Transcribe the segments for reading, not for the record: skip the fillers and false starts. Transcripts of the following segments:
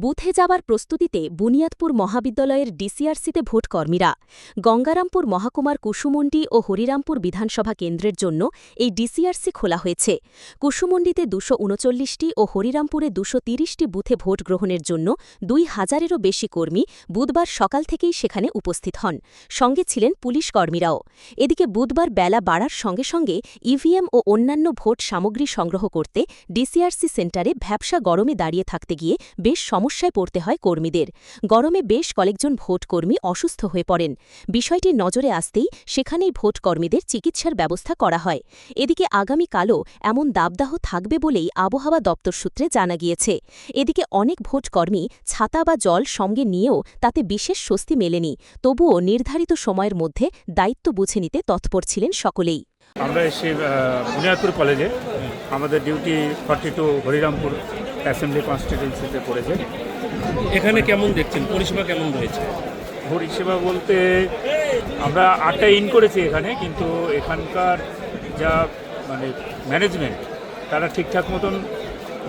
বুথে যাবার প্রস্তুতিতে বুনিয়াদপুর মহাবিদ্যালয়ের ডিসিআরসিতে ভোটকর্মীরা। গঙ্গারামপুর মহকুমার কুসুমন্ডি ও হরিরামপুর বিধানসভা কেন্দ্রের জন্য এই ডিসিআরসি খোলা হয়েছে। কুসুমন্ডিতে ২৩৯টি ও হরিরামপুরে ২৩০টি বুথে ভোট গ্রহণের জন্য ২,০০০-এরও বেশি কর্মী বুধবার সকাল থেকেই সেখানে উপস্থিত হন। সঙ্গে ছিলেন পুলিশ কর্মীরাও। এদিকে বুধবার বেলা বাড়ার সঙ্গে সঙ্গে ইভিএম ও অন্যান্য ভোট সামগ্রী সংগ্রহ করতে ডিসিআরসি সেন্টারে ভ্যাপসা গরমে দাঁড়িয়ে থাকতে গিয়ে বেশ সমস্যায় পড়তে হয় কর্মীদের। গরমে বেশ কয়েকজন ভোটকর্মী অসুস্থ হয়ে পড়েন। বিষয়টি নজরে আসতেই সেখানেই ভোটকর্মীদের চিকিৎসার ব্যবস্থা করা হয়। এদিকে আগামীকালও এমন দাবদাহ থাকবে বলেই আবহাওয়া দপ্তর সূত্রে জানা গিয়েছে। এদিকে অনেক ভোটকর্মী ছাতা বা জল সঙ্গে নিয়েও তাতে বিশেষ স্বস্তি মেলেনি। তবুও নির্ধারিত সময়ের মধ্যে দায়িত্ব বুঝে নিতে তৎপর ছিলেন সকলেই। আমরা এসে বুনিয়াদপুর কলেজে আমাদের ডিউটি 42 হরিরামপুর অ্যাসেম্বলি কনস্টিটিউয়েন্সিতে পড়েছে। এখানে কেমন দেখছেন, পরিষেবা কেমন রয়েছে? পরিষেবা বলতে আমরা 8টা ইন করেছি এখানে, কিন্তু এখানকার যা ম্যানেজমেন্ট তারা ঠিকঠাক মতন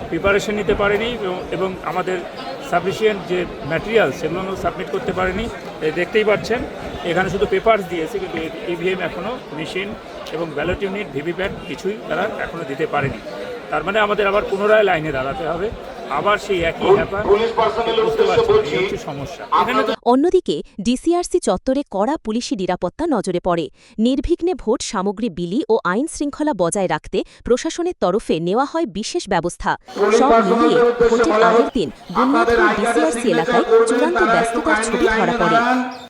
প্রিপারেশন নিতে পারেনি এবং আমাদের সাফিসিয়েন্ট যে ম্যাটেরিয়াল সেগুলো সাবমিট করতে পারেনি। দেখতেই পাচ্ছেন এখানে শুধু পেপারস দিয়েছে, কিন্তু ইভিএম এখনও মেশিন এবং ব্যালট ইউনিট ভিভিপ্যাট কিছুই তারা এখনও দিতে পারেনি। তার মানে আমাদের আবার পুনরায় লাইনে দাঁড়াতে হবে, আবার সেই একই ব্যাপার। বুঝতে পারছি এই হচ্ছে সমস্যা। অন্যদিকে ডিসিআরসি চত্বরে কড়া পুলিশি নিরাপত্তা নজরে পড়ে। নির্বিঘ্নে ভোট সামগ্রী বিলি ও আইন শৃঙ্খলা বজায় রাখতে প্রশাসনের তরফে নেওয়া হয় বিশেষ ব্যবস্থা। সব মিলিয়ে ভোটের আগের দিন বুনিয়াদপুর ডিসিআরসি এলাকায় চূড়ান্ত ব্যস্ততার ছবি ধরা পড়ে।